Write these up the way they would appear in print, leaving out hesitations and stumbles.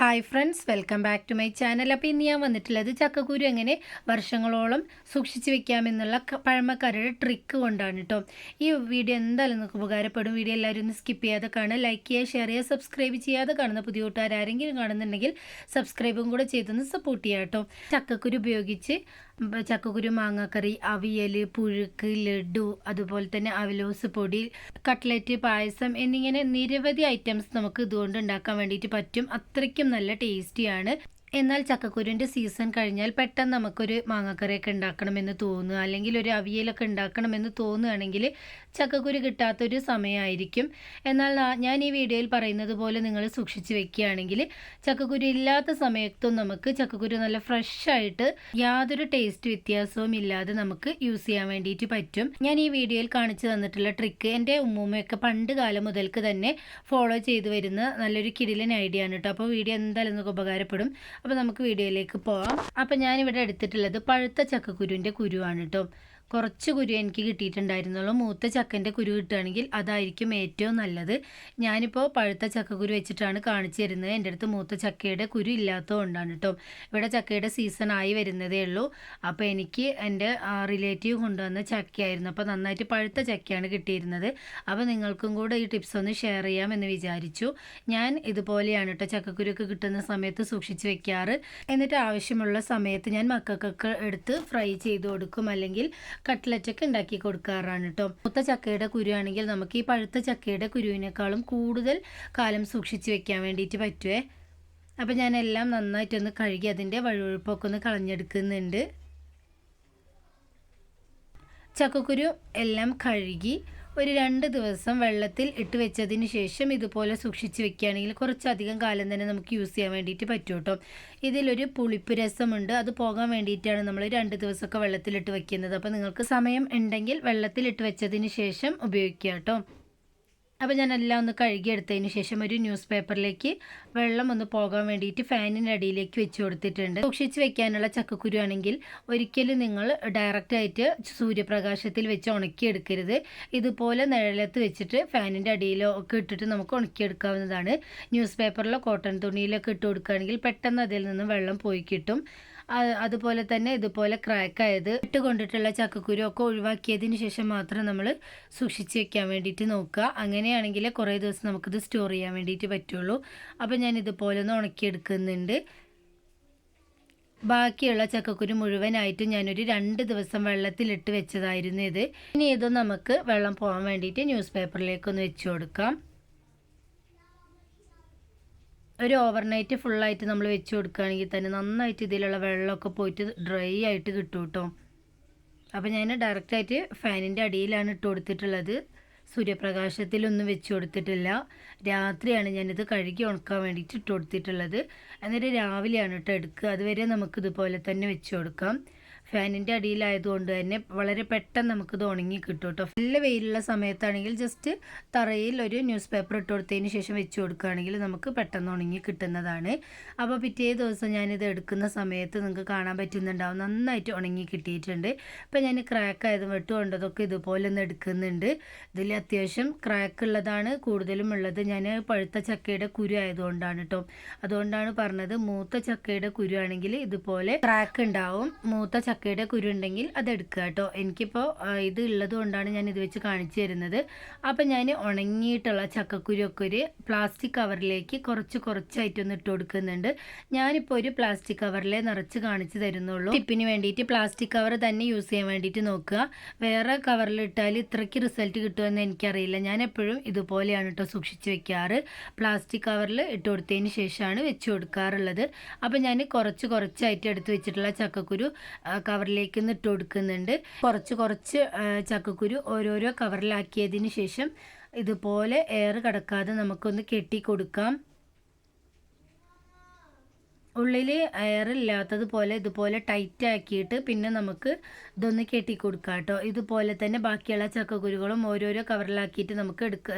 Hi friends, welcome back to my channel. അപ്പോൾ ഇന്ന് ഞാൻ വന്നിട്ടുള്ളത് ചക്കക്കുരു എങ്ങനെ വർഷങ്ങളോളം സൂക്ഷിച്ച് വെക്കാമെന്നുള്ള പഴമക്കാരുടെ ട്രിക്ക് കൊണ്ടാണ് കേട്ടോ. ഈ വീഡിയോ എന്തായാലും നിങ്ങൾക്ക് ഉപകാരപ്പെടും. വീഡിയോ എല്ലാവരും ഒന്ന് സ്കിപ്പ് ചെയ്യാതെ കാണുക, ലൈക്ക് ചെയ്യുക, ഷെയർ ചെയ്യുക, സബ്സ്ക്രൈബ് ചെയ്യാതെ കാണുന്ന പുതിയ കൂട്ടുകാരെങ്കിലും കാണുന്നുണ്ടെങ്കിൽ സബ്സ്ക്രൈബും കൂടെ ചെയ്തൊന്ന് സപ്പോർട്ട് ചെയ്യുക കേട്ടോ. ചക്കക്കുരു ഉപയോഗിച്ച് ചക്കക്കുരു മാങ്ങാക്കറി, അവിയൽ, പുഴുക്ക്, ലഡു, അതുപോലെ തന്നെ അവലോസ് പൊടി, കട്ട്ലറ്റ്, പായസം എന്നിങ്ങനെ നിരവധി ഐറ്റംസ് നമുക്ക് ഇതുകൊണ്ട് ഉണ്ടാക്കാൻ വേണ്ടിയിട്ട് പറ്റും. അത്രയ്ക്കും നല്ല ടേസ്റ്റിയാണ്. എന്നാൽ ചക്കക്കുരുവിൻ്റെ സീസൺ കഴിഞ്ഞാൽ പെട്ടെന്ന് നമുക്കൊരു മാങ്ങാക്കറിയൊക്കെ ഉണ്ടാക്കണമെന്ന് തോന്നുക, അല്ലെങ്കിൽ ഒരു അവിയലൊക്കെ ഉണ്ടാക്കണമെന്ന് തോന്നുകയാണെങ്കിൽ ചക്കക്കുരു കിട്ടാത്തൊരു സമയമായിരിക്കും. എന്നാൽ ഞാൻ ഈ വീഡിയോയിൽ പറയുന്നത് പോലെ നിങ്ങൾ സൂക്ഷിച്ച് വെക്കുകയാണെങ്കിൽ ചക്കക്കുരു ഇല്ലാത്ത സമയത്തും നമുക്ക് ചക്കക്കുരു നല്ല ഫ്രഷായിട്ട് യാതൊരു ടേസ്റ്റ് വ്യത്യാസവും ഇല്ലാതെ നമുക്ക് യൂസ് ചെയ്യാൻ വേണ്ടിയിട്ട് പറ്റും. ഞാൻ ഈ വീഡിയോയിൽ കാണിച്ചു തന്നിട്ടുള്ള ട്രിക്ക് എൻ്റെ ഉമ്മൂമ്മയൊക്കെ പണ്ട് കാലം മുതൽക്ക് തന്നെ ഫോളോ ചെയ്തു വരുന്ന നല്ലൊരു കിടിലൻ ഐഡിയ ആണ് കേട്ടോ. അപ്പോൾ വീഡിയോ എന്തായാലും നിങ്ങൾക്ക് ഉപകാരപ്പെടും. അപ്പോൾ നമുക്ക് വീഡിയോയിലേക്ക് പോവാം. അപ്പോൾ ഞാനിവിടെ എടുത്തിട്ടുള്ളത് പഴുത്ത ചക്കക്കുരുവിൻ്റെ കുരുവാണ് കേട്ടോ. കുറച്ച് കുരു എനിക്ക് കിട്ടിയിട്ടുണ്ടായിരുന്നുള്ളൂ. മൂത്ത ചക്കൻ്റെ കുരു കിട്ടുകയാണെങ്കിൽ അതായിരിക്കും ഏറ്റവും നല്ലത്. ഞാനിപ്പോൾ പഴുത്ത ചക്കക്കുരു വെച്ചിട്ടാണ് കാണിച്ചു തരുന്നത്. എൻ്റെ അടുത്ത് മൂത്ത ചക്കയുടെ കുരു ഇല്ലാത്തതുകൊണ്ടാണ് കേട്ടോ. ഇവിടെ ചക്കയുടെ സീസൺ ആയി വരുന്നതേ ഉള്ളൂ. അപ്പോൾ എനിക്ക് എൻ്റെ റിലേറ്റീവ് കൊണ്ടുവന്ന ചക്കയായിരുന്നു. അപ്പോൾ നന്നായിട്ട് പഴുത്ത ചക്കയാണ് കിട്ടിയിരുന്നത്. അപ്പോൾ നിങ്ങൾക്കും കൂടെ ഈ ടിപ്സ് ഒന്ന് ഷെയർ ചെയ്യാമെന്ന് വിചാരിച്ചു. ഞാൻ ഇതുപോലെയാണ് കേട്ടോ ചക്കക്കുരുക്ക് കിട്ടുന്ന സമയത്ത് സൂക്ഷിച്ച് വെക്കാറ്. എന്നിട്ട് ആവശ്യമുള്ള സമയത്ത് ഞാൻ മക്കൾക്കൊക്കെ എടുത്ത് ഫ്രൈ ചെയ്ത് കൊടുക്കും, അല്ലെങ്കിൽ കട്ട്ലറ്റൊക്കെ ഉണ്ടാക്കി കൊടുക്കാറാണ് കേട്ടോ. മൂത്ത ചക്കയുടെ കുരു ആണെങ്കിൽ നമുക്ക് ഈ പഴുത്ത ചക്കയുടെ കുരുവിനേക്കാളും കൂടുതൽ കാലം സൂക്ഷിച്ച് വെക്കാൻ വേണ്ടിയിട്ട് പറ്റുമേ. അപ്പം ഞാനെല്ലാം നന്നായിട്ടൊന്ന് കഴുകി അതിൻ്റെ വഴുവഴുപ്പൊക്കെ ഒന്ന് കളഞ്ഞെടുക്കുന്നുണ്ട്. ചക്കക്കുരു എല്ലാം കഴുകി ഒരു 2 ദിവസം വെള്ളത്തിൽ ഇട്ട് വെച്ചതിന് ശേഷം ഇതുപോലെ സൂക്ഷിച്ച് വെക്കുകയാണെങ്കിൽ കുറച്ചധികം കാലം തന്നെ നമുക്ക് യൂസ് ചെയ്യാൻ വേണ്ടിയിട്ട് പറ്റും കേട്ടോ. ഇതിലൊരു പുളിപ്പ് രസമുണ്ട്, അത് പോകാൻ വേണ്ടിയിട്ടാണ് നമ്മൾ 2 ദിവസമൊക്കെ വെള്ളത്തിലിട്ട് വെക്കുന്നത്. അപ്പോൾ നിങ്ങൾക്ക് സമയം ഉണ്ടെങ്കിൽ വെള്ളത്തിലിട്ട് വെച്ചതിന് ശേഷം ഉപയോഗിക്കുക കേട്ടോ. അപ്പോൾ ഞാൻ എല്ലാം ഒന്ന് കഴുകിയെടുത്തതിന് ശേഷം ഒരു ന്യൂസ് പേപ്പറിലേക്ക് വെള്ളം ഒന്ന് പോകാൻ വേണ്ടിയിട്ട് ഫാനിൻ്റെ അടിയിലേക്ക് വെച്ച് കൊടുത്തിട്ടുണ്ട്. സൂക്ഷിച്ച് വെക്കാനുള്ള ചക്കക്കുരു ആണെങ്കിൽ ഒരിക്കലും നിങ്ങൾ ഡയറക്റ്റായിട്ട് സൂര്യപ്രകാശത്തിൽ വെച്ച് ഉണക്കിയെടുക്കരുത്. ഇതുപോലെ നിഴലത്ത് വെച്ചിട്ട് ഫാനിൻ്റെ അടിയിലോ ഒക്കെ ഇട്ടിട്ട് നമുക്ക് ഉണക്കിയെടുക്കാവുന്നതാണ്. ന്യൂസ് പേപ്പറിലോ കോട്ടൺ തുണിയിലൊക്കെ ഇട്ട് കൊടുക്കുകയാണെങ്കിൽ പെട്ടെന്ന് അതിൽ നിന്ന് വെള്ളം പോയി കിട്ടും. അതുപോലെ തന്നെ ഇതുപോലെ ക്രാക്കായത് ഇട്ടുകൊണ്ടിട്ടുള്ള ചക്കക്കുരു ഒക്കെ ഒഴിവാക്കിയതിന് ശേഷം മാത്രം നമ്മൾ സൂക്ഷിച്ച് വെക്കാൻ വേണ്ടിയിട്ട് നോക്കുക. അങ്ങനെയാണെങ്കിൽ കുറേ ദിവസം നമുക്കിത് സ്റ്റോർ ചെയ്യാൻ വേണ്ടിയിട്ട് പറ്റുള്ളൂ. അപ്പോൾ ഞാൻ ഇതുപോലെ ഒന്ന് ഉണക്കിയെടുക്കുന്നുണ്ട്. ബാക്കിയുള്ള ചക്കക്കുരു മുഴുവനായിട്ട് ഞാനൊരു 2 ദിവസം വെള്ളത്തിലിട്ട് വെച്ചതായിരുന്നു ഇത്. ഇനി ഇത് നമുക്ക് വെള്ളം പോകാൻ വേണ്ടിയിട്ട് ന്യൂസ് പേപ്പറിലേക്കൊന്ന് വെച്ച് കൊടുക്കാം. ഒരു ഓവർനൈറ്റ് ഫുള്ളായിട്ട് നമ്മൾ വെച്ച് കൊടുക്കുകയാണെങ്കിൽ തന്നെ നന്നായിട്ട് ഇതിലുള്ള വെള്ളമൊക്കെ പോയിട്ട് ഡ്രൈ ആയിട്ട് കിട്ടും കേട്ടോ. അപ്പോൾ ഞാൻ ഡയറക്റ്റായിട്ട് ഫാനിൻ്റെ അടിയിലാണ് ഇട്ട് കൊടുത്തിട്ടുള്ളത്. സൂര്യപ്രകാശത്തിലൊന്നും വെച്ച് കൊടുത്തിട്ടില്ല. രാത്രിയാണ് ഞാനിത് കഴുകി ഉണക്കാൻ വേണ്ടിയിട്ട് ഇട്ട് കൊടുത്തിട്ടുള്ളത്. എന്നിട്ട് രാവിലെയാണ് കേട്ടോ എടുക്കുക. അതുവരെ നമുക്കിതുപോലെ തന്നെ വെച്ച് കൊടുക്കാം. ഫാനിൻ്റെ അടിയിലായതുകൊണ്ട് തന്നെ വളരെ പെട്ടെന്ന് നമുക്കിത് ഉണങ്ങി കിട്ടും കേട്ടോ. നല്ല വെയിലുള്ള സമയത്താണെങ്കിൽ ജസ്റ്റ് തറയിൽ ഒരു ന്യൂസ് പേപ്പർ ഇട്ട് കൊടുത്തതിന് ശേഷം വെച്ച് കൊടുക്കുകയാണെങ്കിൽ നമുക്ക് പെട്ടെന്ന് ഉണങ്ങി കിട്ടുന്നതാണ്. അപ്പോൾ പിറ്റേ ദിവസം ഞാനിത് എടുക്കുന്ന സമയത്ത് നിങ്ങൾക്ക് കാണാൻ പറ്റുന്നുണ്ടാവും, നന്നായിട്ട് ഉണങ്ങി കിട്ടിയിട്ടുണ്ട്. അപ്പോൾ ഞാൻ ക്രാക്ക് ആയതും വെട്ടുകൊണ്ടതൊക്കെ ഇതുപോലെ ഒന്ന് എടുക്കുന്നുണ്ട്. ഇതിൽ അത്യാവശ്യം ക്രാക്ക് ഉള്ളതാണ് കൂടുതലും ഉള്ളത്. ഞാൻ പഴുത്ത ചക്കയുടെ കുരു ആയതുകൊണ്ടാണ് കേട്ടോ. അതുകൊണ്ടാണ് പറഞ്ഞത്, മൂത്ത ചക്കയുടെ കുരു ആണെങ്കിൽ ഇതുപോലെ ക്രാക്ക് ഉണ്ടാവും. മൂത്ത ചക്കയുടെ കുരു ഉണ്ടെങ്കിൽ അതെടുക്കുക കേട്ടോ. എനിക്കിപ്പോൾ ഇത് ഉള്ളത് കൊണ്ടാണ് ഞാൻ ഇത് വെച്ച് കാണിച്ചു തരുന്നത്. അപ്പം ഞാൻ ഉണങ്ങിയിട്ടുള്ള ചക്കക്കുരുവൊക്കെ ഒരു പ്ലാസ്റ്റിക് കവറിലേക്ക് കുറച്ചായിട്ടൊന്ന് ഇട്ട് കൊടുക്കുന്നുണ്ട്. ഞാനിപ്പോൾ ഒരു പ്ലാസ്റ്റിക് കവറിലെ നിറച്ച് കാണിച്ചു തരുന്നുള്ളൂ. ടിപ്പിന് വേണ്ടിയിട്ട് പ്ലാസ്റ്റിക് കവർ തന്നെ യൂസ് ചെയ്യാൻ വേണ്ടിയിട്ട് നോക്കുക. വേറെ കവറിൽ ഇട്ടാൽ ഇത്രയ്ക്ക് റിസൾട്ട് കിട്ടുമെന്ന് എനിക്കറിയില്ല. ഞാൻ എപ്പോഴും ഇതുപോലെയാണ് കേട്ടോ സൂക്ഷിച്ച് വെക്കാറ്. പ്ലാസ്റ്റിക് കവറിൽ ഇട്ട് കൊടുത്തതിന് ശേഷമാണ് വെച്ച് കൊടുക്കാറുള്ളത്. അപ്പം ഞാൻ കുറച്ചായിട്ട് എടുത്ത് വെച്ചിട്ടുള്ള ചക്കക്കുരു കവറിലേക്ക് ഇട്ട് കൊടുക്കുന്നുണ്ട്. കുറച്ച് ചക്കക്കുരു ഓരോരോ കവറിലാക്കിയതിന് ശേഷം ഇതുപോലെ എയർ കടക്കാതെ നമുക്കൊന്ന് കെട്ടി കൊടുക്കാം. ഉള്ളിൽ എയർ ഇല്ലാത്തതുപോലെ ഇതുപോലെ ടൈറ്റ് ആക്കിയിട്ട് പിന്നെ നമുക്ക് ഇതൊന്ന് കെട്ടി കൊടുക്കാം കേട്ടോ. ഇതുപോലെ തന്നെ ബാക്കിയുള്ള ചക്കക്കുരുകളും ഓരോരോ കവറിലാക്കിയിട്ട് നമുക്ക്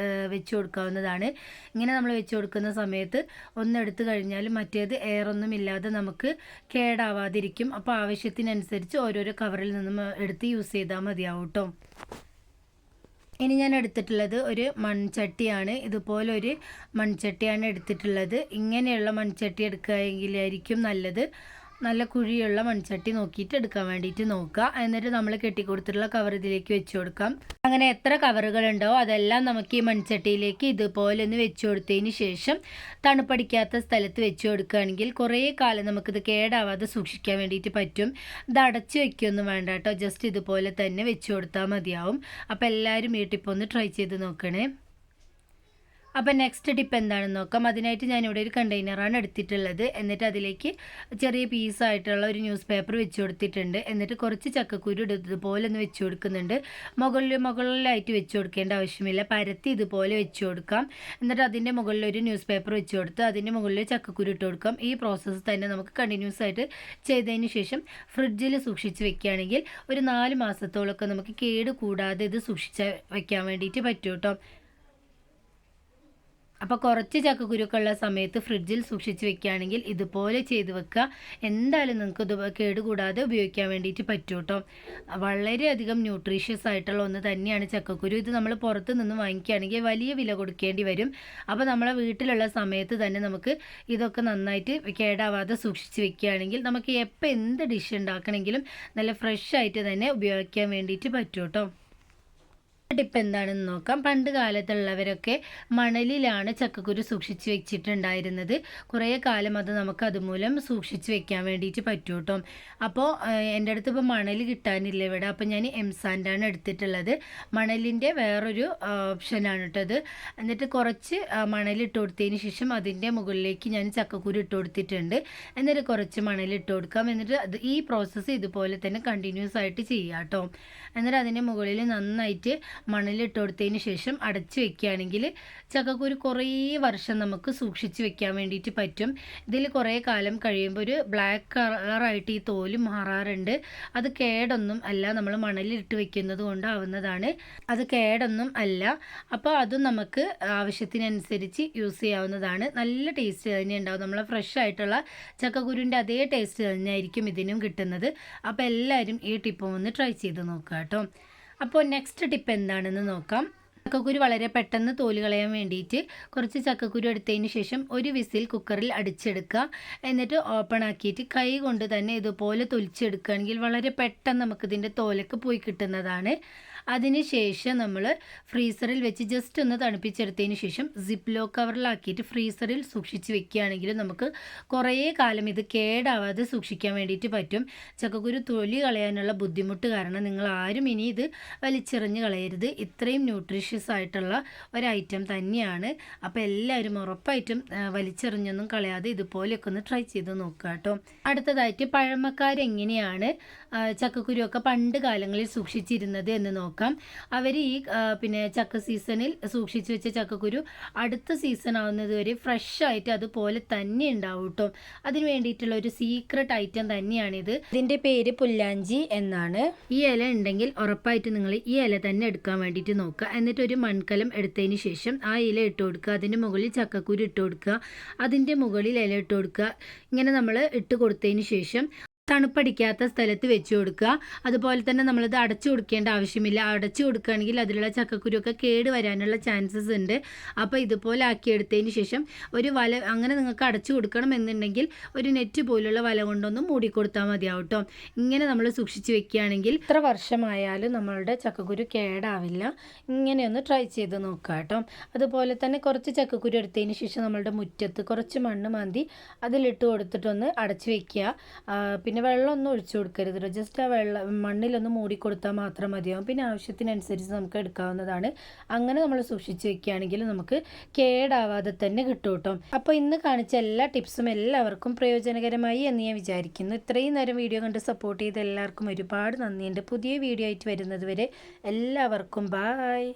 വെച്ച് കൊടുക്കാവുന്നതാണ്. ഇങ്ങനെ നമ്മൾ വെച്ച് കൊടുക്കുന്ന സമയത്ത് ഒന്നെടുത്ത് കഴിഞ്ഞാൽ മറ്റേത് എയറൊന്നും ഇല്ലാതെ നമുക്ക് കേടാവാതിരിക്കും. അപ്പോൾ ആവശ്യത്തിനനുസരിച്ച് ഓരോരോ കവറിൽ നിന്നും എടുത്ത് യൂസ് ചെയ്താൽ മതിയാവും കേട്ടോ. ഇനി ഞാൻ എടുത്തിട്ടുള്ളത് ഒരു മൺചട്ടിയാണ്. ഇതുപോലൊരു മൺചട്ടിയാണ് എടുത്തിട്ടുള്ളത്. ഇങ്ങനെയുള്ള മൺചട്ടി എടുക്കുകയെങ്കിലായിരിക്കും നല്ലത്. നല്ല കുഴിയുള്ള മൺചട്ടി നോക്കിയിട്ട് എടുക്കാൻ വേണ്ടിയിട്ട് നോക്കുക. എന്നിട്ട് നമ്മൾ കെട്ടിക്കൊടുത്തിട്ടുള്ള കവർ ഇതിലേക്ക് വെച്ച് കൊടുക്കാം. അങ്ങനെ എത്ര കവറുകളുണ്ടോ അതെല്ലാം നമുക്ക് ഈ മൺചട്ടിയിലേക്ക് ഇതുപോലെ ഒന്ന് വെച്ച് കൊടുത്തതിന് ശേഷം തണുപ്പടിക്കാത്ത സ്ഥലത്ത് വെച്ച് കൊടുക്കുകയാണെങ്കിൽ കുറേ കാലം നമുക്കിത് കേടാവാതെ സൂക്ഷിക്കാൻ വേണ്ടിയിട്ട് പറ്റും. ഇത് അടച്ച് വയ്ക്കുകയൊന്നും വേണ്ട കേട്ടോ, ജസ്റ്റ് ഇതുപോലെ തന്നെ വെച്ച് കൊടുത്താൽ മതിയാവും. അപ്പോൾ എല്ലാവരും ഈ ടിപ്പ് ഒന്ന് ട്രൈ ചെയ്ത് നോക്കണേ. അപ്പോൾ നെക്സ്റ്റ് ടിപ്പ് എന്താണെന്ന് നോക്കാം. അതിനായിട്ട് ഞാനിവിടെ ഒരു കണ്ടെയ്നറാണ് എടുത്തിട്ടുള്ളത്. എന്നിട്ട് അതിലേക്ക് ചെറിയ പീസായിട്ടുള്ള ഒരു ന്യൂസ് പേപ്പർ വെച്ച് കൊടുത്തിട്ടുണ്ട്. എന്നിട്ട് കുറച്ച് ചക്കക്കുരു ഇതുപോലെ ഒന്ന് വെച്ച് കൊടുക്കുന്നുണ്ട്. മുകളിലായിട്ട് വെച്ച് കൊടുക്കേണ്ട ആവശ്യമില്ല, പരത്തി ഇതുപോലെ വെച്ച് കൊടുക്കാം. എന്നിട്ട് അതിൻ്റെ മുകളിൽ ഒരു ന്യൂസ് പേപ്പർ വെച്ച് കൊടുത്ത് അതിൻ്റെ മുകളിൽ ചക്കക്കുരു ഇട്ട് കൊടുക്കാം. ഈ പ്രോസസ്സ് തന്നെ നമുക്ക് കണ്ടിന്യൂസ് ആയിട്ട് ചെയ്തതിന് ശേഷം ഫ്രിഡ്ജിൽ സൂക്ഷിച്ച് വെക്കുകയാണെങ്കിൽ ഒരു 4 മാസത്തോളമൊക്കെ നമുക്ക് കേട് കൂടാതെ ഇത് സൂക്ഷിച്ച് വെക്കാൻ വേണ്ടിയിട്ട് പറ്റും കേട്ടോ. അപ്പോൾ കുറച്ച് ചക്കക്കുരുക്കുള്ള സമയത്ത് ഫ്രിഡ്ജിൽ സൂക്ഷിച്ച് വെക്കുകയാണെങ്കിൽ ഇതുപോലെ ചെയ്ത് വെക്കുക. എന്തായാലും നിങ്ങൾക്ക് ഇത് കേടുകൂടാതെ ഉപയോഗിക്കാൻ വേണ്ടിയിട്ട് പറ്റും കേട്ടോ. വളരെയധികം ന്യൂട്രീഷ്യസ് ആയിട്ടുള്ള ഒന്ന് തന്നെയാണ് ചക്കക്കുരു. ഇത് നമ്മൾ പുറത്ത് നിന്ന് വാങ്ങിക്കുകയാണെങ്കിൽ വലിയ വില കൊടുക്കേണ്ടി വരും. അപ്പോൾ നമ്മളെ വീട്ടിലുള്ള സമയത്ത് തന്നെ നമുക്ക് ഇതൊക്കെ നന്നായിട്ട് കേടാവാതെ സൂക്ഷിച്ച് വെക്കുകയാണെങ്കിൽ നമുക്ക് എപ്പോൾ എന്ത് ഡിഷ് ഉണ്ടാക്കണമെങ്കിലും നല്ല ഫ്രഷ് ആയിട്ട് തന്നെ ഉപയോഗിക്കാൻ വേണ്ടിയിട്ട് പറ്റും കേട്ടോ. ടിപ്പ് എന്താണെന്ന് നോക്കാം. പണ്ട് കാലത്തുള്ളവരൊക്കെ മണലിലാണ് ചക്കക്കുരു സൂക്ഷിച്ച് വെച്ചിട്ടുണ്ടായിരുന്നത്. കുറേ കാലം അത് നമുക്ക് അതുമൂലം സൂക്ഷിച്ച് വെക്കാൻ വേണ്ടിയിട്ട് പറ്റും കേട്ടോ. അപ്പോൾ എൻ്റെ അടുത്ത് ഇപ്പോൾ മണൽ കിട്ടാനില്ല ഇവിടെ. അപ്പോൾ ഞാൻ എംസാൻഡാണ് എടുത്തിട്ടുള്ളത്. മണലിൻ്റെ വേറൊരു ഓപ്ഷനാണ് കേട്ടത്. എന്നിട്ട് കുറച്ച് മണലിട്ട് കൊടുത്തതിന് ശേഷം അതിൻ്റെ മുകളിലേക്ക് ഞാൻ ചക്കക്കുരു ഇട്ട് കൊടുത്തിട്ടുണ്ട്. എന്നിട്ട് കുറച്ച് മണലിട്ട് കൊടുക്കാം. എന്നിട്ട് ഈ പ്രോസസ്സ് ഇതുപോലെ തന്നെ കണ്ടിന്യൂസ് ആയിട്ട് ചെയ്യാം കേട്ടോ. എന്നിട്ട് അതിൻ്റെ മുകളിൽ നന്നായിട്ട് മണലിട്ട് കൊടുത്തതിന് ശേഷം അടച്ചു വെക്കുകയാണെങ്കിൽ ചക്കക്കുരു കുറേ വർഷം നമുക്ക് സൂക്ഷിച്ച് വെക്കാൻ വേണ്ടിയിട്ട് പറ്റും. ഇതിൽ കുറേ കാലം കഴിയുമ്പോൾ ഒരു ബ്ലാക്ക് കളറായിട്ട് ഈ തോല് മാറാറുണ്ട്. അത് കേടൊന്നും അല്ല, നമ്മൾ മണലിട്ട് വെക്കുന്നത് കൊണ്ടാവുന്നതാണ്. അത് കേടൊന്നും അല്ല. അപ്പോൾ അതും നമുക്ക് ആവശ്യത്തിനനുസരിച്ച് യൂസ് ചെയ്യാവുന്നതാണ്. നല്ല ടേസ്റ്റ് തന്നെ ഉണ്ടാവും. നമ്മൾ ഫ്രഷ് ആയിട്ടുള്ള ചക്കക്കുരുവിൻ്റെ അതേ ടേസ്റ്റ് തന്നെയായിരിക്കും ഇതിനും കിട്ടുന്നത്. അപ്പോൾ എല്ലാവരും ഈ ടിപ്പും ഒന്ന് ട്രൈ ചെയ്ത് നോക്കുക കേട്ടോ. അപ്പോൾ നെക്സ്റ്റ് ടിപ്പ് എന്താണെന്ന് നോക്കാം. ചക്കക്കുരു വളരെ പെട്ടെന്ന് തോല് കളയാൻ വേണ്ടിയിട്ട് കുറച്ച് ചക്കക്കുരു എടുത്തതിന് ശേഷം ഒരു വിസിൽ കുക്കറിൽ അടിച്ചെടുക്കുക. എന്നിട്ട് ഓപ്പൺ ആക്കിയിട്ട് കൈ കൊണ്ട് തന്നെ ഇതുപോലെ തൊലിച്ചെടുക്കുകയാണെങ്കിൽ വളരെ പെട്ടെന്ന് നമുക്കിതിൻ്റെ തോലൊക്കെ പോയി കിട്ടുന്നതാണ്. അതിനുശേഷം നമ്മൾ ഫ്രീസറിൽ വെച്ച് ജസ്റ്റ് ഒന്ന് തണുപ്പിച്ചെടുത്തതിന് ശേഷം സിപ്ലോ കവറിലാക്കിയിട്ട് ഫ്രീസറിൽ സൂക്ഷിച്ച് വെക്കുകയാണെങ്കിൽ നമുക്ക് കുറേ കാലം ഇത് കേടാവാതെ സൂക്ഷിക്കാൻ വേണ്ടിയിട്ട് പറ്റും. ചക്കക്കുരു തൊലി കളയാനുള്ള ബുദ്ധിമുട്ട് കാരണം നിങ്ങൾ ആരും ഇനി ഇത് വലിച്ചെറിഞ്ഞ് കളയരുത്. ഇത്രയും ന്യൂട്രീഷ്യസ് ആയിട്ടുള്ള ഒരു ഐറ്റം തന്നെയാണ്. അപ്പോൾ എല്ലാവരും ഉറപ്പായിട്ടും വലിച്ചെറിഞ്ഞൊന്നും കളയാതെ ഇതുപോലെയൊക്കെ ഒന്ന് ട്രൈ ചെയ്ത് നോക്കുക കേട്ടോ. അടുത്തതായിട്ട് പഴമക്കാരെങ്ങനെയാണ് ചക്കക്കുരുവൊക്കെ പണ്ട് കാലങ്ങളിൽ സൂക്ഷിച്ചിരുന്നത് എന്ന് നോക്കാം. അവർ ഈ ചക്ക സീസണിൽ സൂക്ഷിച്ച് വെച്ച ചക്കക്കുരു അടുത്ത സീസൺ ആവുന്നത് വരെ ഫ്രഷ് ആയിട്ട് അതുപോലെ തന്നെ ഉണ്ടാവും കേട്ടോ. അതിന് വേണ്ടിയിട്ടുള്ള ഒരു സീക്രട്ട് ഐറ്റം തന്നെയാണിത്. ഇതിൻ്റെ പേര് പുല്ലാഞ്ചി എന്നാണ്. ഈ ഇല ഉണ്ടെങ്കിൽ ഉറപ്പായിട്ട് നിങ്ങൾ ഈ ഇല തന്നെ എടുക്കാൻ വേണ്ടിയിട്ട് നോക്കുക. എന്നിട്ട് ഒരു മൺകലം എടുത്തതിന് ശേഷം ആ ഇല ഇട്ട് കൊടുക്കുക. അതിൻ്റെ മുകളിൽ ചക്കക്കുരു ഇട്ട് കൊടുക്കുക. അതിൻ്റെ മുകളിൽ ഇല ഇട്ട് കൊടുക്കുക. ഇങ്ങനെ നമ്മൾ ഇട്ട് കൊടുത്തതിന് ശേഷം തണുപ്പടിക്കാത്ത സ്ഥലത്ത് വെച്ച് കൊടുക്കുക. അതുപോലെ തന്നെ നമ്മളിത് അടച്ചു കൊടുക്കേണ്ട ആവശ്യമില്ല. അടച്ചു കൊടുക്കുകയാണെങ്കിൽ അതിലുള്ള ചക്കക്കുരുവൊക്കെ കേട് വരാനുള്ള ചാൻസസ് ഉണ്ട്. അപ്പോൾ ഇതുപോലെ ആക്കിയെടുത്തതിന് ശേഷം ഒരു വല, അങ്ങനെ നിങ്ങൾക്ക് അടച്ചു കൊടുക്കണം എന്നുണ്ടെങ്കിൽ ഒരു നെറ്റ് പോലുള്ള വല കൊണ്ടൊന്ന് മൂടിക്കൊടുത്താൽ മതിയാവും കേട്ടോ. ഇങ്ങനെ നമ്മൾ സൂക്ഷിച്ച് വെക്കുകയാണെങ്കിൽ എത്ര വർഷമായാലും നമ്മളുടെ ചക്കക്കുരു കേടാവില്ല. ഇങ്ങനെയൊന്ന് ട്രൈ ചെയ്ത് നോക്കുക കേട്ടോ. അതുപോലെ തന്നെ കുറച്ച് ചക്കക്കുരു എടുത്തതിന് ശേഷം നമ്മളുടെ മുറ്റത്ത് കുറച്ച് മണ്ണ് മാന്തി അതിലിട്ട് കൊടുത്തിട്ടൊന്ന് അടച്ചു വെക്കുക. പിന്നെ വെള്ളമൊന്നും ഒഴിച്ചു കൊടുക്കരുത്. ജസ്റ്റ് ആ മണ്ണിലൊന്ന് മൂടിക്കൊടുത്താൽ മാത്രം മതിയാവും. പിന്നെ ആവശ്യത്തിനനുസരിച്ച് നമുക്ക് എടുക്കാവുന്നതാണ്. അങ്ങനെ നമ്മൾ സൂക്ഷിച്ച് വെക്കുകയാണെങ്കിൽ നമുക്ക് കേടാവാതെ തന്നെ കിട്ടും കേട്ടോ. അപ്പോൾ ഇന്ന് കാണിച്ച എല്ലാ ടിപ്സും എല്ലാവർക്കും പ്രയോജനകരമായി എന്ന് ഞാൻ വിചാരിക്കുന്നു. ഇത്രയും നേരം വീഡിയോ കണ്ട് സപ്പോർട്ട് ചെയ്ത എല്ലാവർക്കും ഒരുപാട് നന്ദിയുണ്ട്. പുതിയ വീഡിയോ ആയിട്ട് വരുന്നത് വരെ എല്ലാവർക്കും ബായ്.